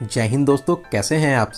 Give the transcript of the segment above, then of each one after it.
जय हिंद दोस्तों, कैसे हैं आप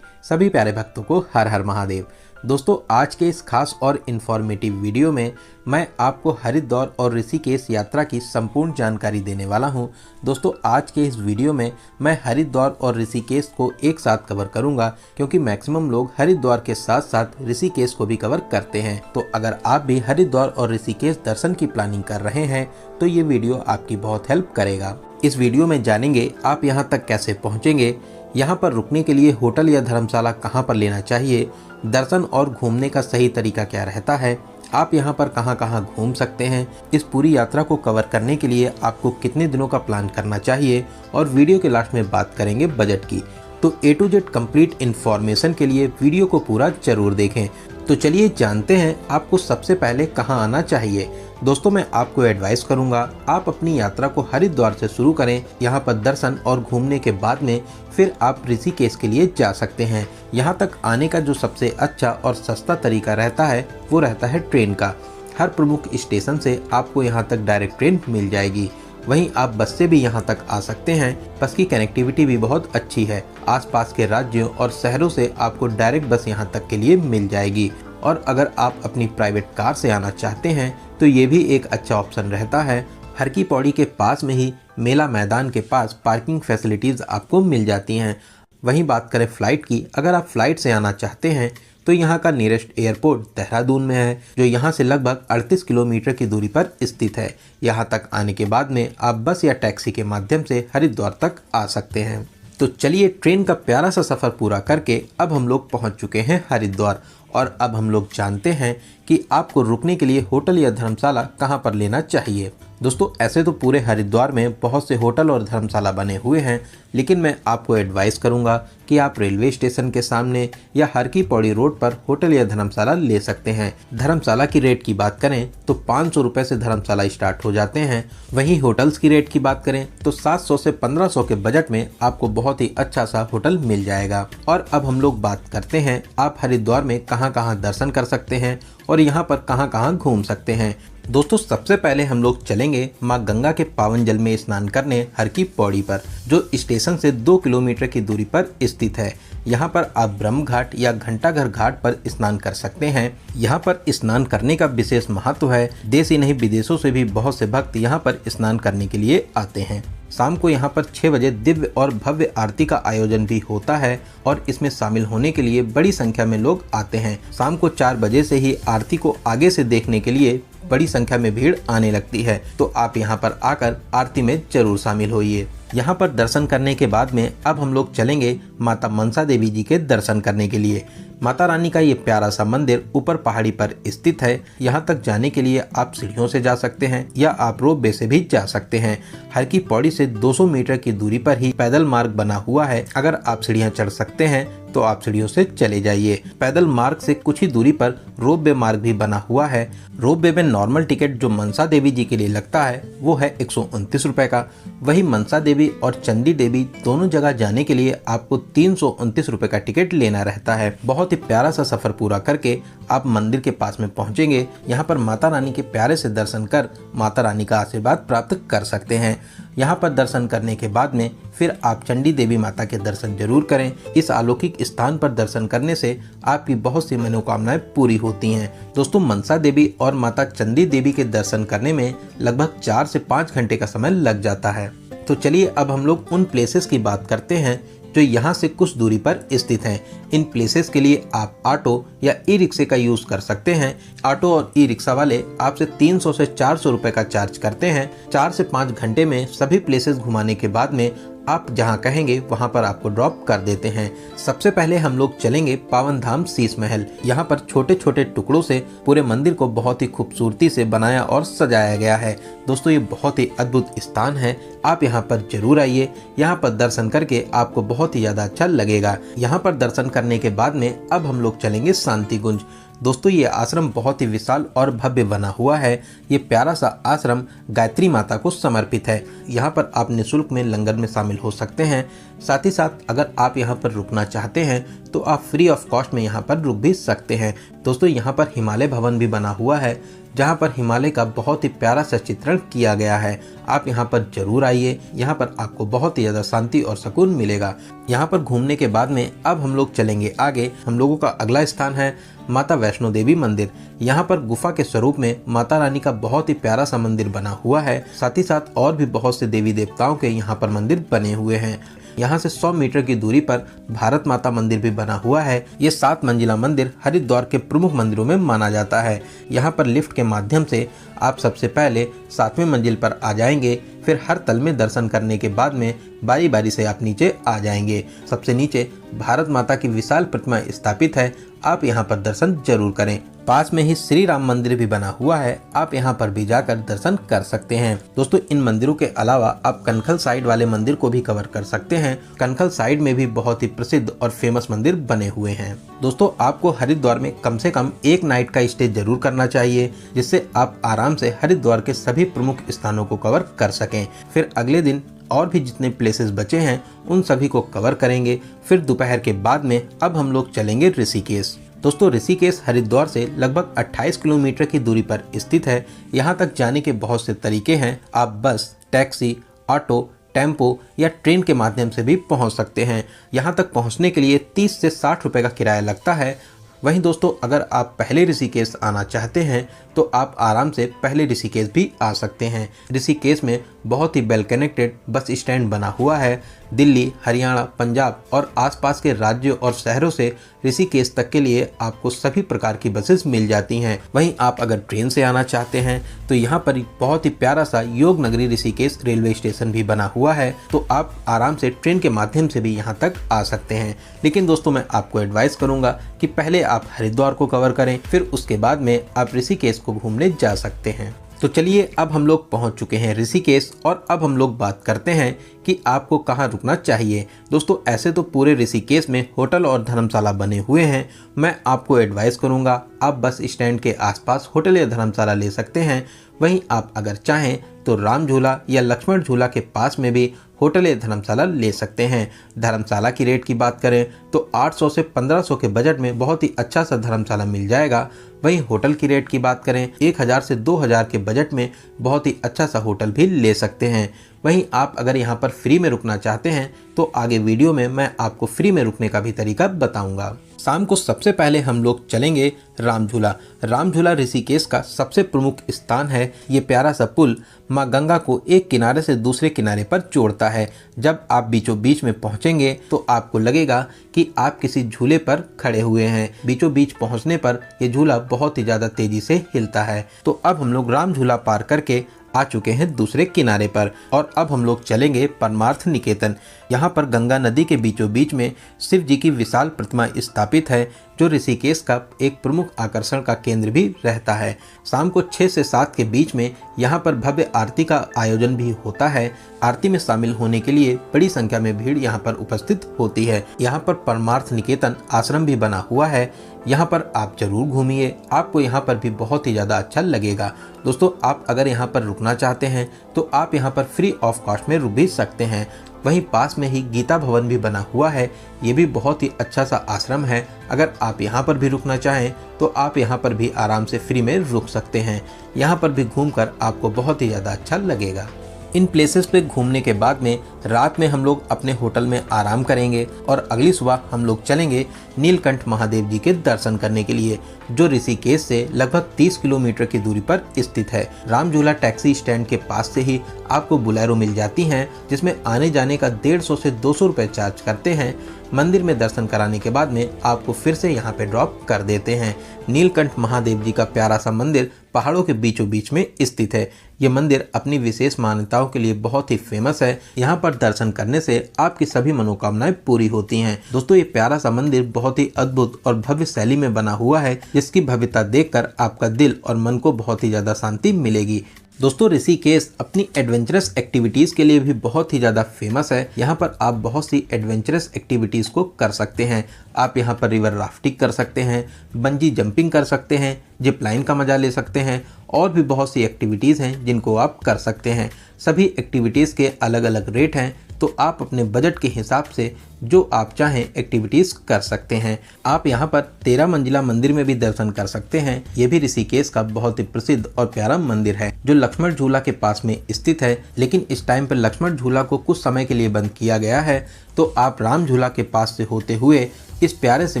सभी प्यारे भक्तों को हर हर महादेव। दोस्तों, आज के इस खास और इन्फॉर्मेटिव वीडियो में मैं आपको हरिद्वार और ऋषिकेश यात्रा की संपूर्ण जानकारी देने वाला हूं। दोस्तों, आज के इस वीडियो में मैं हरिद्वार और ऋषिकेश को एक साथ कवर करूंगा, क्योंकि मैक्सिमम लोग हरिद्वार के साथ साथ ऋषिकेश को भी कवर करते हैं। तो अगर आप भी हरिद्वार और ऋषिकेश दर्शन की प्लानिंग कर रहे हैं तो ये वीडियो आपकी बहुत हेल्प करेगा। इस वीडियो में जानेंगे आप यहाँ तक कैसे पहुँचेंगे, यहाँ पर रुकने के लिए होटल या धर्मशाला कहाँ पर लेना चाहिए, दर्शन और घूमने का सही तरीका क्या रहता है, आप यहाँ पर कहाँ कहाँ घूम सकते हैं, इस पूरी यात्रा को कवर करने के लिए आपको कितने दिनों का प्लान करना चाहिए और वीडियो के लास्ट में बात करेंगे बजट की। तो A to Z complete information के लिए वीडियो को पूरा जरूर देखें। तो चलिए जानते हैं आपको सबसे पहले कहाँ आना चाहिए। दोस्तों, मैं आपको एडवाइस करूंगा आप अपनी यात्रा को हरिद्वार से शुरू करें। यहाँ पर दर्शन और घूमने के बाद में फिर आप ऋषिकेश के लिए जा सकते हैं। यहाँ तक आने का जो सबसे अच्छा और सस्ता तरीका रहता है वो रहता है ट्रेन का। हर प्रमुख स्टेशन से आपको यहाँ तक डायरेक्ट ट्रेन मिल जाएगी। वहीं आप बस से भी यहाँ तक आ सकते हैं। बस की कनेक्टिविटी भी बहुत अच्छी है। आसपास के राज्यों और शहरों से आपको डायरेक्ट बस यहाँ तक के लिए मिल जाएगी। और अगर आप अपनी प्राइवेट कार से आना चाहते हैं तो ये भी एक अच्छा ऑप्शन रहता है। हर की पौड़ी के पास में ही मेला मैदान के पास पार्किंग फैसिलिटीज़ आपको मिल जाती हैं। वहीं बात करें फ़्लाइट की, अगर आप फ़्लाइट से आना चाहते हैं तो यहाँ का नियरेस्ट एयरपोर्ट देहरादून में है, जो यहाँ से लगभग 38 किलोमीटर की दूरी पर स्थित है। यहाँ तक आने के बाद में आप बस या टैक्सी के माध्यम से हरिद्वार तक आ सकते हैं। तो चलिए, ट्रेन का प्यारा सा सफ़र पूरा करके अब हम लोग पहुँच चुके हैं हरिद्वार। और अब हम लोग जानते हैं कि आपको रुकने के लिए होटल या धर्मशाला कहाँ पर लेना चाहिए। दोस्तों, ऐसे तो पूरे हरिद्वार में बहुत से होटल और धर्मशाला बने हुए हैं, लेकिन मैं आपको एडवाइस करूंगा कि आप रेलवे स्टेशन के सामने या हर की पौड़ी रोड पर होटल या धर्मशाला ले सकते हैं। धर्मशाला की रेट की बात करें तो 500 रुपये से धर्मशाला स्टार्ट हो जाते हैं। वहीं होटल्स की रेट की बात करें तो 700 से 1500 के बजट में आपको बहुत ही अच्छा सा होटल मिल जाएगा। और अब हम लोग बात करते हैं आप हरिद्वार में कहाँ कहाँ दर्शन कर सकते हैं और यहाँ पर कहाँ कहाँ घूम सकते हैं। दोस्तों, सबसे पहले हम लोग चलेंगे माँ गंगा के पावन जल में स्नान करने हर की पौड़ी पर, जो स्टेशन से 2 किलोमीटर की दूरी पर स्थित है। यहाँ पर आप ब्रह्म घाट या घंटाघर घाट पर स्नान कर सकते हैं। यहाँ पर स्नान करने का विशेष महत्व है। देश ही नहीं विदेशों से भी बहुत से भक्त यहाँ पर स्नान करने के लिए आते हैं। शाम को यहाँ पर 6 बजे दिव्य और भव्य आरती का आयोजन भी होता है और इसमें शामिल होने के लिए बड़ी संख्या में लोग आते हैं। शाम को 4 बजे से ही आरती को आगे से देखने के लिए बड़ी संख्या में भीड़ आने लगती है। तो आप यहाँ पर आकर आरती में जरूर शामिल होइए। यहाँ पर दर्शन करने के बाद में अब हम लोग चलेंगे माता मनसा देवी जी के दर्शन करने के लिए। माता रानी का ये प्यारा सा मंदिर ऊपर पहाड़ी पर स्थित है। यहाँ तक जाने के लिए आप सीढ़ियों से जा सकते हैं या आप रोपवे से भी जा सकते हैं। हर की पौड़ी से 200 मीटर की दूरी पर ही पैदल मार्ग बना हुआ है। अगर आप सीढ़ियाँ चढ़ सकते हैं तो आप सीढ़ियों से चले जाइए। पैदल मार्ग से कुछ ही दूरी पर रोपवे मार्ग भी बना हुआ है। रोपवे में नॉर्मल टिकट जो मनसा देवी जी के लिए लगता है वो है 129 रुपये का। वही मनसा देवी और चंडी देवी दोनों जगह जाने के लिए आपको 329 रुपये का टिकट लेना रहता है। बहुत ही प्यारा सा सफर पूरा करके आप मंदिर के पास में पहुंचेंगे। यहाँ पर माता रानी के प्यारे से दर्शन कर माता रानी का आशीर्वाद प्राप्त कर सकते हैं। यहाँ पर दर्शन करने के बाद में फिर आप चंडी देवी माता के दर्शन जरूर करें। इस अलौकिक स्थान पर दर्शन करने से आपकी बहुत सी मनोकामनाएं पूरी होती हैं। दोस्तों, मनसा देवी और माता चंडी देवी के दर्शन करने में लगभग 4 से 5 घंटे का समय लग जाता है। तो चलिए अब हम लोग उन प्लेसेस की बात करते हैं जो यहाँ से कुछ दूरी पर स्थित हैं। इन प्लेसेस के लिए आप ऑटो या ई रिक्शे का यूज़ कर सकते हैं। ऑटो और ई रिक्शा वाले आपसे 300 से 400 रुपये का चार्ज करते हैं। 4 से 5 घंटे में सभी प्लेसेस घुमाने के बाद में आप जहां कहेंगे वहां पर आपको ड्रॉप कर देते हैं। सबसे पहले हम लोग चलेंगे पावन धाम शीश महल। यहाँ पर छोटे छोटे टुकड़ों से पूरे मंदिर को बहुत ही खूबसूरती से बनाया और सजाया गया है। दोस्तों, ये बहुत ही अद्भुत स्थान है। आप यहाँ पर जरूर आइए। यहाँ पर दर्शन करके आपको बहुत ही ज़्यादा अच्छा लगेगा। यहाँ पर दर्शन करने के बाद में अब हम लोग चलेंगे शांति कुंज। दोस्तों, ये आश्रम बहुत ही विशाल और भव्य बना हुआ है। ये प्यारा सा आश्रम गायत्री माता को समर्पित है। यहाँ पर आप निःशुल्क में लंगर में शामिल हो सकते हैं। साथ ही साथ अगर आप यहाँ पर रुकना चाहते हैं तो आप फ्री ऑफ कॉस्ट में यहाँ पर रुक भी सकते हैं। दोस्तों, यहाँ पर हिमालय भवन भी बना हुआ है, जहाँ पर हिमालय का बहुत ही प्यारा सा चित्रण किया गया है। आप यहाँ पर जरूर आइए, यहाँ पर आपको बहुत ही ज़्यादा शांति और सुकून मिलेगा। यहाँ पर घूमने के बाद में अब हम लोग चलेंगे आगे। हम लोगों का अगला स्थान है माता वैष्णो देवी मंदिर। यहाँ पर गुफा के स्वरूप में माता रानी का बहुत ही प्यारा सा मंदिर बना हुआ है। साथ ही साथ और भी बहुत से देवी देवताओं के यहाँ पर मंदिर बने हुए हैं। यहाँ से 100 मीटर की दूरी पर भारत माता मंदिर भी बना हुआ है। ये 7 मंजिला मंदिर हरिद्वार के प्रमुख मंदिरों में माना जाता है। यहाँ पर लिफ्ट के माध्यम से आप सबसे पहले 7वें मंजिल पर आ जाएंगे, फिर हर तल में दर्शन करने के बाद में बारी बारी से आप नीचे आ जाएंगे। सबसे नीचे भारत माता की विशाल प्रतिमा स्थापित है, आप यहाँ पर दर्शन जरूर करें। पास में ही श्री राम मंदिर भी बना हुआ है, आप यहाँ पर भी जाकर दर्शन कर सकते हैं। दोस्तों, इन मंदिरों के अलावा आप कनखल साइड वाले मंदिर को भी कवर कर सकते हैं। कनखल साइड में भी बहुत ही प्रसिद्ध और फेमस मंदिर बने हुए हैं। दोस्तों, आपको हरिद्वार में कम से कम एक नाइट का स्टे जरूर करना चाहिए, जिससे आप आराम से हरिद्वार के सभी प्रमुख स्थानों को कवर कर सकें। फिर अगले दिन और भी जितने प्लेसेस बचे हैं उन सभी को कवर करेंगे। फिर दोपहर के बाद में अब हम लोग चलेंगे ऋषिकेश। दोस्तों, ऋषिकेश हरिद्वार से लगभग 28 किलोमीटर की दूरी पर स्थित है। यहाँ तक जाने के बहुत से तरीके हैं। आप बस, टैक्सी, ऑटो, टेम्पो या ट्रेन के माध्यम से भी पहुँच सकते हैं। यहाँ तक पहुँचने के लिए 30 से 60 रुपये का किराया लगता है। वहीं दोस्तों, अगर आप पहले ऋषिकेश आना चाहते हैं तो आप आराम से पहले ऋषिकेश भी आ सकते हैं। ऋषिकेश में बहुत ही वेल कनेक्टेड बस स्टैंड बना हुआ है। दिल्ली, हरियाणा, पंजाब और आसपास के राज्यों और शहरों से ऋषिकेश तक के लिए आपको सभी प्रकार की बसेस मिल जाती हैं। वहीं आप अगर ट्रेन से आना चाहते हैं तो यहाँ पर बहुत ही प्यारा सा योग नगरी ऋषिकेश रेलवे स्टेशन भी बना हुआ है, तो आप आराम से ट्रेन के माध्यम से भी यहाँ तक आ सकते हैं। लेकिन दोस्तों, मैं आपको एडवाइस करूँगा कि पहले आप हरिद्वार को कवर करें, फिर उसके बाद में आप ऋषिकेश को घूमने जा सकते हैं। तो चलिए, अब हम लोग पहुंच चुके हैं ऋषिकेश और अब हम लोग बात करते हैं कि आपको कहां रुकना चाहिए। दोस्तों, ऐसे तो पूरे ऋषिकेश में होटल और धर्मशाला बने हुए हैं। मैं आपको एडवाइस करूंगा आप बस स्टैंड के आसपास होटल या धर्मशाला ले सकते हैं। वहीं आप अगर चाहें तो राम झूला या लक्ष्मण झूला के पास में भी होटल या धर्मशाला ले सकते हैं। धर्मशाला की रेट की बात करें तो 800 से 1500 के बजट में बहुत ही अच्छा सा धर्मशाला मिल जाएगा। वहीं होटल की रेट की बात करें 1000 से 2000 के बजट में बहुत ही अच्छा सा होटल भी ले सकते हैं। वहीं आप अगर यहाँ पर फ्री में रुकना चाहते हैं तो आगे वीडियो में मैं आपको फ्री में रुकने का भी तरीका बताऊंगा। शाम को सबसे पहले हम लोग चलेंगे राम झूला। राम झूला ऋषिकेश का सबसे प्रमुख स्थान है। ये प्यारा सा पुल माँ गंगा को एक किनारे से दूसरे किनारे पर जोड़ता है। जब आप बीचों बीच में पहुंचेंगे तो आपको लगेगा कि आप किसी झूले पर खड़े हुए हैं। बीचों बीच पहुंचने पर यह झूला बहुत ही ज़्यादा तेजी से हिलता है। तो अब हम लोग राम झूला पार करके आ चुके हैं दूसरे किनारे पर और अब हम लोग चलेंगे परमार्थ निकेतन। यहाँ पर गंगा नदी के बीचों बीच में शिव जी की विशाल प्रतिमा स्थापित है, जो ऋषिकेश का एक प्रमुख आकर्षण का केंद्र भी रहता है। शाम को 6 से 7 के बीच में यहाँ पर भव्य आरती का आयोजन भी होता है। आरती में शामिल होने के लिए बड़ी संख्या में भीड़ यहाँ पर उपस्थित होती है। यहाँ पर परमार्थ निकेतन आश्रम भी बना हुआ है, यहाँ पर आप जरूर घूमिए, आपको यहाँ पर भी बहुत ही ज़्यादा अच्छा लगेगा। दोस्तों, आप अगर यहाँ पर रुकना चाहते हैं तो आप यहाँ पर फ्री ऑफ कॉस्ट में रुक भी सकते हैं। वहीं पास में ही गीता भवन भी बना हुआ है, ये भी बहुत ही अच्छा सा आश्रम है। अगर आप यहाँ पर भी रुकना चाहें तो आप यहाँ पर भी आराम से फ्री में रुक सकते हैं। यहाँ पर भी घूमकर आपको बहुत ही ज़्यादा अच्छा लगेगा। इन प्लेसेस पे घूमने के बाद में रात में हम लोग अपने होटल में आराम करेंगे और अगली सुबह हम लोग चलेंगे नीलकंठ महादेव जी के दर्शन करने के लिए, जो ऋषिकेश से लगभग 30 किलोमीटर की दूरी पर स्थित है। राम झूला टैक्सी स्टैंड के पास से ही आपको बुलेरो मिल जाती हैं, जिसमें आने जाने का 150 से 200 रुपये चार्ज करते हैं। मंदिर में दर्शन कराने के बाद में आपको फिर से यहाँ पे ड्रॉप कर देते हैं। नीलकंठ महादेव जी का प्यारा सा मंदिर पहाड़ों के बीचों बीच में स्थित है। ये मंदिर अपनी विशेष मान्यताओं के लिए बहुत ही फेमस है। यहाँ पर दर्शन करने से आपकी सभी मनोकामनाएं पूरी होती हैं। दोस्तों, ये प्यारा सा मंदिर बहुत ही अद्भुत और भव्य शैली में बना हुआ है, जिसकी भव्यता देखकर आपका दिल और मन को बहुत ही ज़्यादा शांति मिलेगी। दोस्तों, ऋषिकेश अपनी एडवेंचरस एक्टिविटीज़ के लिए भी बहुत ही ज़्यादा फेमस है। यहाँ पर आप बहुत सी एडवेंचरस एक्टिविटीज़ को कर सकते हैं। आप यहाँ पर रिवर राफ्टिंग कर सकते हैं, बंजी जंपिंग कर सकते हैं, जिप लाइन का मज़ा ले सकते हैं और भी बहुत सी एक्टिविटीज़ हैं जिनको आप कर सकते हैं। सभी एक्टिविटीज़ के अलग अलग रेट हैं, तो आप अपने बजट के हिसाब से जो आप चाहें एक्टिविटीज कर सकते हैं। आप यहाँ पर 13 मंजिला मंदिर में भी दर्शन कर सकते हैं। ये भी ऋषिकेश का बहुत ही प्रसिद्ध और प्यारा मंदिर है जो लक्ष्मण झूला के पास में स्थित है, लेकिन इस टाइम पर लक्ष्मण झूला को कुछ समय के लिए बंद किया गया है, तो आप राम झूला के पास से होते हुए इस प्यारे से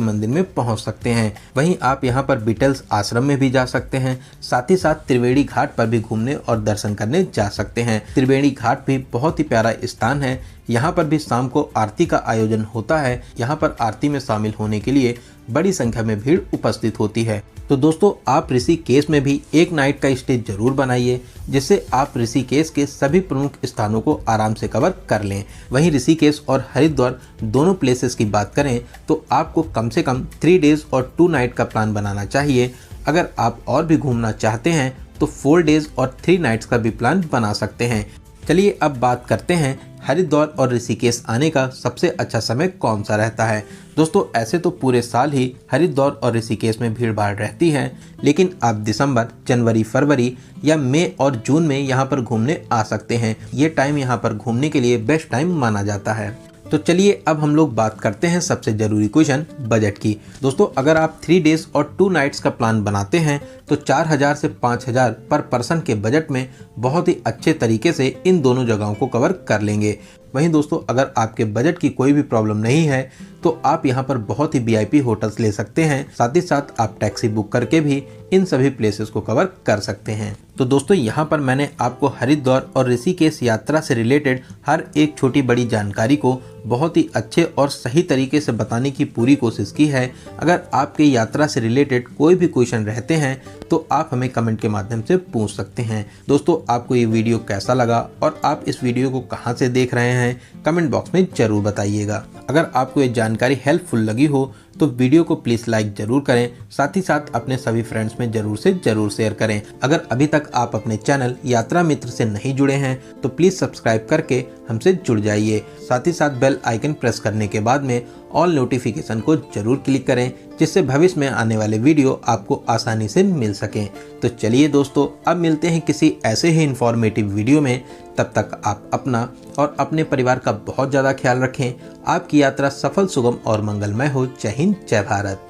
मंदिर में पहुंच सकते हैं। वहीं आप यहां पर बीटल्स आश्रम में भी जा सकते हैं, साथ ही साथ त्रिवेणी घाट पर भी घूमने और दर्शन करने जा सकते हैं। त्रिवेणी घाट भी बहुत ही प्यारा स्थान है। यहाँ पर भी शाम को आरती का आयोजन होता है। यहाँ पर आरती में शामिल होने के लिए बड़ी संख्या में भीड़ उपस्थित होती है। तो दोस्तों, आप ऋषिकेश में भी एक नाइट का स्टे जरूर बनाइए, जिससे आप ऋषिकेश के सभी प्रमुख स्थानों को आराम से कवर कर लें। वहीं ऋषिकेश और हरिद्वार दोनों प्लेसेस की बात करें तो आपको कम से कम 3 डेज और 2 नाइट का प्लान बनाना चाहिए। अगर आप और भी घूमना चाहते हैं तो 4 डेज और 3 नाइट्स का भी प्लान बना सकते हैं। चलिए अब बात करते हैं हरिद्वार और ऋषिकेश आने का सबसे अच्छा समय कौन सा रहता है। दोस्तों, ऐसे तो पूरे साल ही हरिद्वार और ऋषिकेश में भीड़ भाड़ रहती है, लेकिन आप दिसंबर, जनवरी, फरवरी या मई और जून में यहाँ पर घूमने आ सकते हैं। ये टाइम यहाँ पर घूमने के लिए बेस्ट टाइम माना जाता है। तो चलिए अब हम लोग बात करते हैं सबसे जरूरी क्वेश्चन, बजट की। दोस्तों, अगर आप 3 डेज और 2 नाइट्स का प्लान बनाते हैं तो 4000 से 5000 पर पर्सन के बजट में बहुत ही अच्छे तरीके से इन दोनों जगहों को कवर कर लेंगे। वहीं दोस्तों, अगर आपके बजट की कोई भी प्रॉब्लम नहीं है तो आप यहाँ पर बहुत ही VIP होटल्स ले सकते हैं। साथ ही साथ आप टैक्सी बुक करके भी इन सभी प्लेसेस को कवर कर सकते हैं। तो दोस्तों, यहाँ पर मैंने आपको हरिद्वार और ऋषिकेश यात्रा से रिलेटेड हर एक छोटी बड़ी जानकारी को बहुत ही अच्छे और सही तरीके से बताने की पूरी कोशिश की है। अगर आपके यात्रा से रिलेटेड कोई भी क्वेश्चन रहते हैं तो आप हमें कमेंट के माध्यम से पूछ सकते हैं। दोस्तों, आपको ये वीडियो कैसा लगा और आप इस वीडियो को कहाँ से देख रहे हैं, कमेंट बॉक्स में जरूर बताइएगा। अगर आपको ये जानकारी हेल्पफुल लगी हो तो वीडियो को प्लीज लाइक जरूर करें, साथ ही साथ अपने सभी फ्रेंड्स में जरूर से जरूर शेयर करें। अगर अभी तक आप अपने चैनल यात्रा मित्र से नहीं जुड़े हैं तो प्लीज सब्सक्राइब करके हमसे जुड़ जाइए। साथ ही साथ बेल आइकन प्रेस करने के बाद में ऑल नोटिफिकेशन को जरूर क्लिक करें, जिससे भविष्य में आने वाले वीडियो आपको आसानी से मिल सकें। तो चलिए दोस्तों, अब मिलते हैं किसी ऐसे ही इंफॉर्मेटिव वीडियो में। तब तक आप अपना और अपने परिवार का बहुत ज़्यादा ख्याल रखें। आपकी यात्रा सफल, सुगम और मंगलमय हो। जय हिंद, जय भारत।